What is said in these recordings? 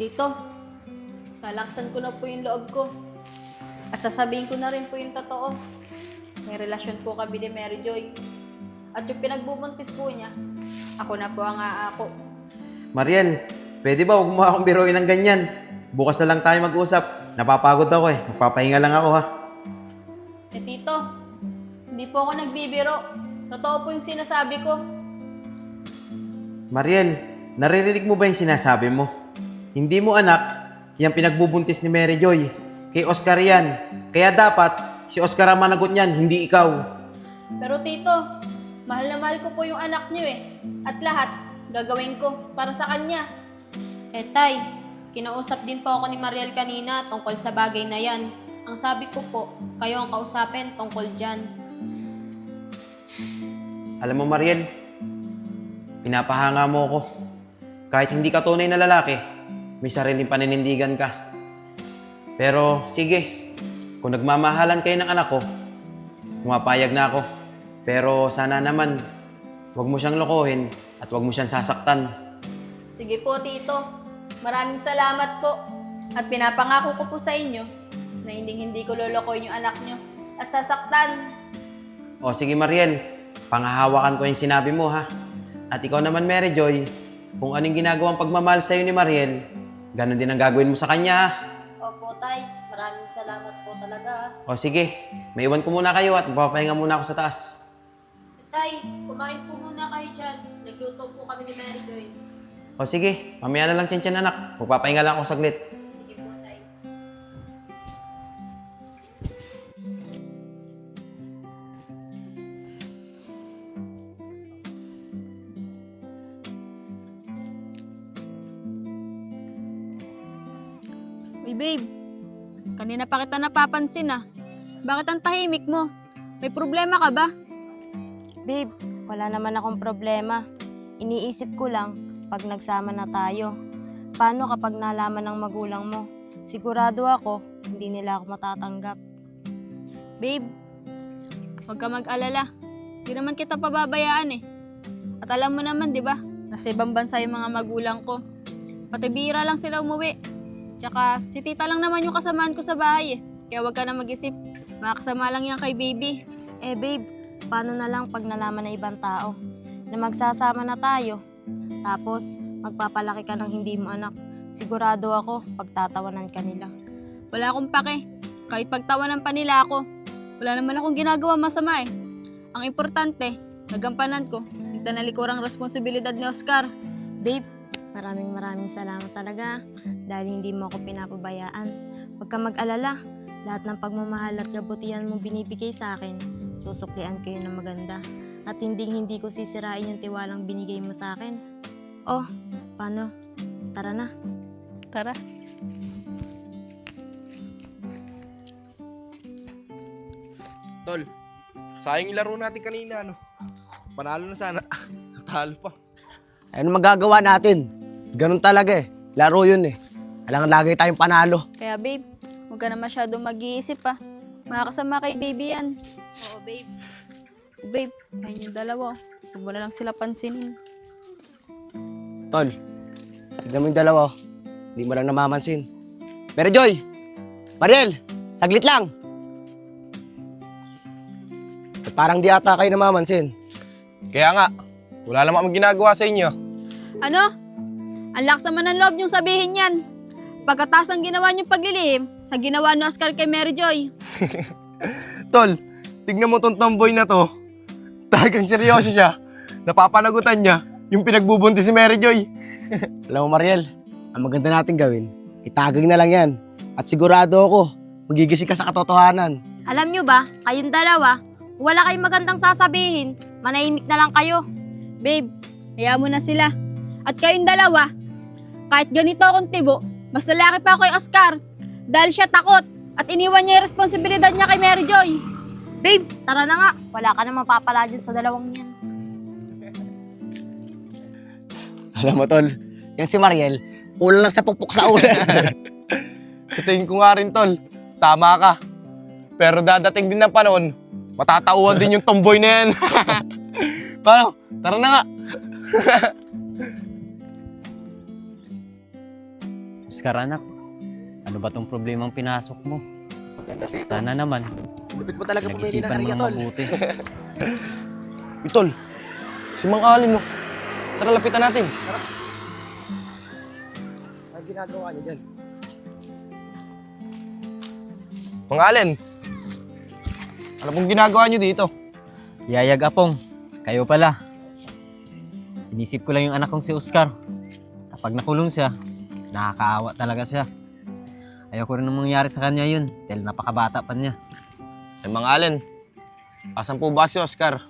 Tito, lalaksan ko na po yung loob ko. At sasabihin ko na rin po yung totoo. May relasyon po kami ni Mary Joy. At yung pinagbubuntis po niya, ako na po ang aako. Mariel, pwede ba huwag mo akong biruin ng ganyan? Bukas na lang tayo mag-usap. Napapagod ako eh. Magpapahinga lang ako ha. Tito, hindi po ako nagbibiro. Totoo po yung sinasabi ko. Mariel, naririnig mo ba yung sinasabi mo? Hindi mo anak, yung pinagbubuntis ni Mary Joy. Kay Oscar yan. Kaya dapat, si Oscar ang managot niyan, hindi ikaw. Pero Tito, mahal na mahal ko po yung anak niyo eh. At lahat, gagawin ko para sa kanya. Tay, kinausap din po ako ni Mariel kanina tungkol sa bagay na yan. Ang sabi ko po, kayo ang kausapin tungkol dyan. Alam mo Mariel, pinapahanga mo ako. Kahit hindi ka tunay na lalaki, may sariling paninindigan ka. Pero sige, kung nagmamahalan kayo ng anak ko, pumapayag na ako. Pero sana naman, huwag mo siyang lokohin at huwag mo siyang sasaktan. Sige po, Tito. Maraming salamat po. At pinapangako ko po sa inyo na hindi ko lolokohin yung anak nyo at sasaktan. O sige Mariel, panghahawakan ko yung sinabi mo ha. At ikaw naman Mary Joy, kung anong ginagawang pagmamahal sa'yo ni Mariel, ganun din ang gagawin mo sa kanya ha. Opo, Tay. Maraming salamat po talaga. O sige, may iwan ko muna kayo at magpapahinga muna ako sa taas. Tay, kumain po muna kayo dyan. Nagluto po kami ni Mary Joy. O sige, mamaya na lang tiyan anak. Magpapahinga lang ako saglit. Sige po, Tay. Uy, babe. Kanina pa kita napapansin ah. Bakit ang tahimik mo? May problema ka ba? Babe, wala naman akong problema. Iniisip ko lang pag nagsama na tayo. Paano kapag nalaman ng magulang mo? Sigurado ako, hindi nila ako matatanggap. Babe, huwag ka mag-alala. Di naman kita pababayaan eh. At alam mo naman, di ba? Nasa ibang bansa yung mga magulang ko. Pati bira lang sila umuwi. Tsaka si tita lang naman yung kasamaan ko sa bahay eh. Kaya huwag ka na mag-isip. Makakasama lang yan kay baby. Eh babe, paano na lang pag nalaman ng ibang tao na magsasama na tayo? Tapos, magpapalaki ka ng hindi mo anak. Sigurado ako, pagtatawanan ka nila. Wala akong pake. Kahit pagtawanan pa nila ako. Wala naman akong ginagawa masama eh. Ang importante, nagampanan ko yung tanalikurang responsibilidad ni Oscar. Babe, maraming salamat talaga dahil hindi mo ako pinapabayaan. Huwag ka mag-alala. Lahat ng pagmamahal at kabutihan mong binibigay sa akin, susuklian ko yun ng maganda. At hindi ko sisirain yung tiwalang binigay mo sa akin. Oh, paano? Tara na. Tara. Tol, sayang yung laro natin kanina, ano? Panalo na sana. Natalo pa. Ano magagawa natin? Ganun talaga eh. Laro yun eh. Alangan lagi tayong panalo. Kaya babe, huwag ka na masyadong mag-iisip ah. Makakasama kay baby yan. Oo, babe. Babe, ayun yung dalawa. Huwag mo na lang sila pansinin. Tol, tignan mo yung dalawa. Hindi mo lang namamansin. Pero Joy! Mariel! Saglit lang! Ba't parang di ata kayo namamansin? Kaya nga, wala naman akong ginagawa sa inyo. Ano? Ang lakas naman ng loob niyong sabihin yan. Pagkatapos ng ginawa niyong paglilihim sa ginawa ni Oscar kay Mary Joy. Tol, tignan mo tong tomboy na to. Talagang seryoso siya. Napapanagutan niya yung pinagbubuntis si Mary Joy. Alam mo Mariel, ang maganda natin gawin, itagay na lang yan. At sigurado ako, magigising ka sa katotohanan. Alam nyo ba, kayong dalawa, wala kayong magandang sasabihin. Manahimik na lang kayo. Babe, hayaan mo na sila. At kayong dalawa, kahit ganito akong tibo, mas lalaki pa ako kay Oscar. Dahil siya takot at iniwan niya yung responsibilidad niya kay Mary Joy. Babe, tara na nga. Wala ka na mapapala dyan sa dalawang yan. Alam mo tol, yan si Mariel, kulang lang sa pukpok sa ulo. Sa tingin ko nga rin, Tol. Tama ka. Pero dadating din ng panahon, matatauhan din yung tomboy na yan. Paano? Tara na nga. Oscar anak, ano ba tong problemang pinasok mo? Sana naman, Lupit mo talaga pumili ng nag-isipan mo hariya, ng tol. mabuti. Tol, si Mang Alin, no? Tara, lapitan natin. Ano ginagawa niyo dyan? Mang Alin, ano pong ginagawa niyo dito? Yayag Apong, kayo pala. Inisip ko lang yung anak kong si Oscar. Kapag nakulong siya, nakakaawa talaga siya. Ayoko rin nang mangyari sa kanya yun dahil napakabata pa niya. Eh, Mang Alin, asan po ba si Oscar?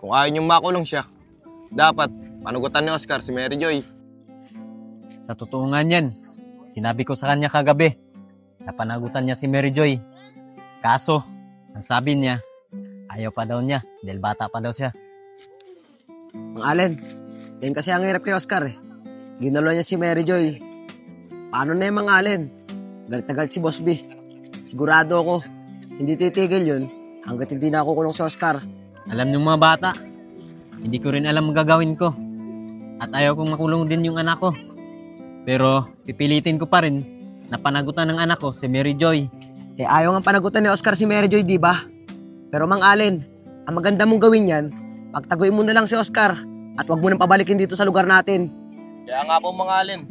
Kung ayaw niyong makulong siya, dapat panugutan ni Oscar si Mary Joy. Sa totoo nga niyan, sinabi ko sa kanya kagabi na panagutan niya si Mary Joy. Kaso, ang sabi niya, ayaw pa daw niya dahil bata pa daw siya. Mang Allen, yan kasi ang hirap kay Oscar eh. Ginalo niya si Mary Joy. Paano na yung Mang Allen? Galit na galit si Boss B. Sigurado ako, hindi titigil yun hanggat hindi na ako kulong si Oscar. Alam niyong mga bata, hindi ko rin alam ang gagawin ko. At ayaw kong makulong din yung anak ko. Pero pipilitin ko pa rin na panagutan ng anak ko si Mary Joy. Eh ayaw nga panagutan ni Oscar si Mary Joy, di ba? Pero Mang Allen, ang maganda mong gawin yan, pagtaguin mo na lang si Oscar at wag mo nang pabalikin dito sa lugar natin. Kaya nga po, Mang Alin,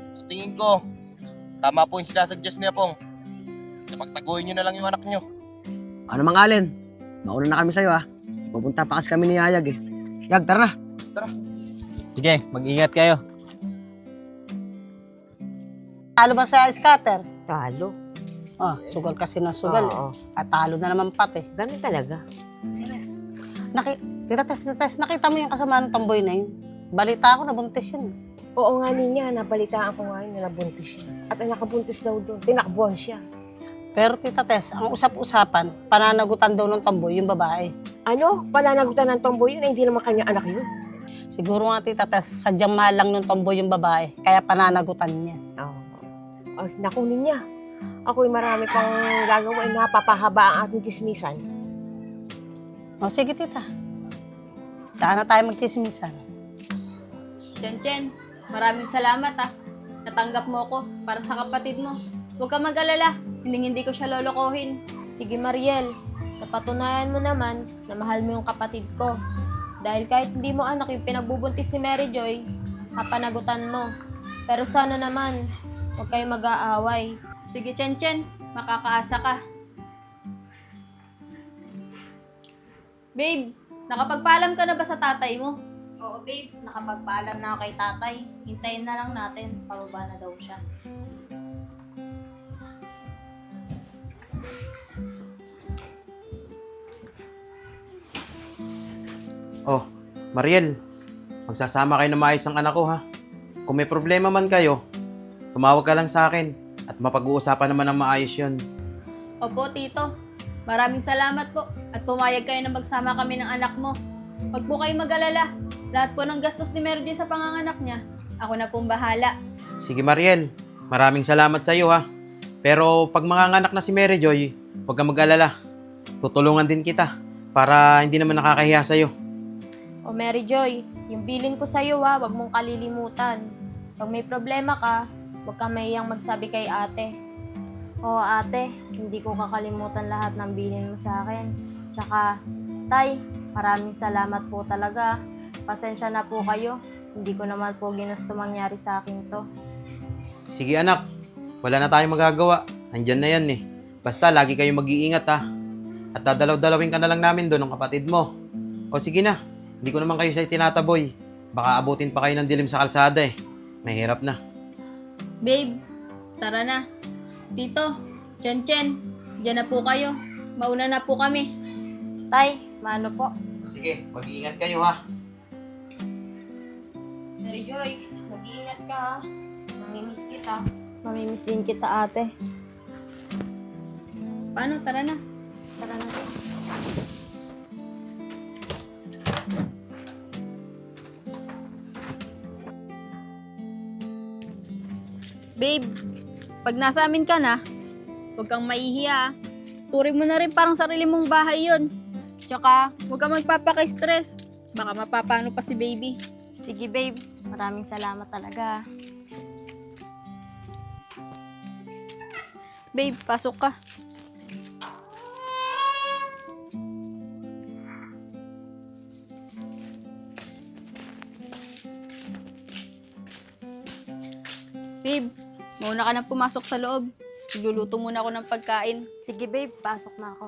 sa tingin ko, tama po yung sinasuggest niya pong. Napagtaguin niyo na lang yung anak niyo. Ano Mang Allen? Mauna na kami sa'yo ha. Pupunta pa kasi kami ni Yayag eh. Yag, tara na. Sige, mag-ingat kayo. Talo ba sa scatter? Talo. Oh, sugal kasi ng sugal. Oo. At talo na naman pati. Ganun talaga. Tita Tess, nakita mo yung kasama ng tomboy na yun? Balita ako, nabuntis yun. Oo nga niya, nabalitaan ko nga yun na nabuntis siya. At ang nakabuntis daw doon, tinakbuhan siya. Pero Tita Tess, ang usap-usapan, pananagutan daw ng tomboy yung babae. Ano? Pananagutan ng tomboy yun, hindi naman kanya anak yun. Siguro nga Tita Tess, sadyang mahal lang ng tomboy yung babae, kaya pananagutan niya. Oo. Oh, nakunin niya. Ako'y marami pang gagawin na papahaba ang ating chismisan. O sige Tita, saan na tayo magchismisan? Chen, maraming salamat Natanggap mo ko para sa kapatid mo. Huwag ka mag-alala, hindi ko siya lolokohin. Sige Mariel, napatunayan mo naman na mahal mo yung kapatid ko. Dahil kahit hindi mo anak yung pinagbubuntis si Mary Joy, papanagutan mo. Pero sana naman, huwag kayo mag-aaway. Sige Chen, makakaasa ka. Babe, nakapagpaalam ka na ba sa tatay mo? Oo, babe. Nakapagpaalam na ako kay tatay. Hintayin na lang natin. Pababa na daw siya. Oh, Mariel, magsasama kayo na maayos ang anak ko ha. Kung may problema man kayo, tumawag ka lang sa akin at mapag-uusapan naman ng maayos yun. Opo, tito. Maraming salamat po at pumayag kayo na magsama kami ng anak mo. Huwag po kayo mag-alala. Lahat po ng gastos ni Mary Joy sa panganganak niya, ako na pong bahala. Sige Mariel, maraming salamat sa iyo ha. Pero pag manganganak na si Mary Joy, huwag kang mag-alala. Tutulungan din kita para hindi naman nakakahiya sa'yo. O Mary Joy, yung bilin ko sa'yo huwag mong kalilimutan. Pag may problema ka, huwag kang mahiyang magsabi kay ate. Oo ate, hindi ko kakalimutan lahat ng bilin mo sa akin. Tsaka, tay, maraming salamat po talaga. Pasensya na po kayo. Hindi ko naman po ginusto mangyari sa akin to. Sige anak, wala na tayong magagawa. Nandyan na yan eh. Basta lagi kayong mag-iingat ha. At dadalaw-dalawin ka na lang namin doon ng kapatid mo. O sige na, hindi ko naman kayo sa tinataboy. Baka abutin pa kayo ng dilim sa kalsada eh. Mahirap na. Babe, tara na. Tito, Chen, dyan na po kayo. Mauna na po kami. Tay, maano po? Sige, mag-iingat kayo ha. Mary Joy, mag-iingat ka ha. Mamimiss kita. Mamimiss din kita ate. Paano? Tara na. Tara na po. Babe, pag nasa amin ka na, huwag kang maihiya. Turing mo na rin parang sarili mong bahay yun. Tsaka, huwag kang magpapaka-stress. Baka mapapano pa si baby. Sige babe, maraming salamat talaga. Babe, pasok ka. Babe, mauna ka nang pumasok sa loob. Nagluluto muna ako ng pagkain. Sige babe, pasok na ako.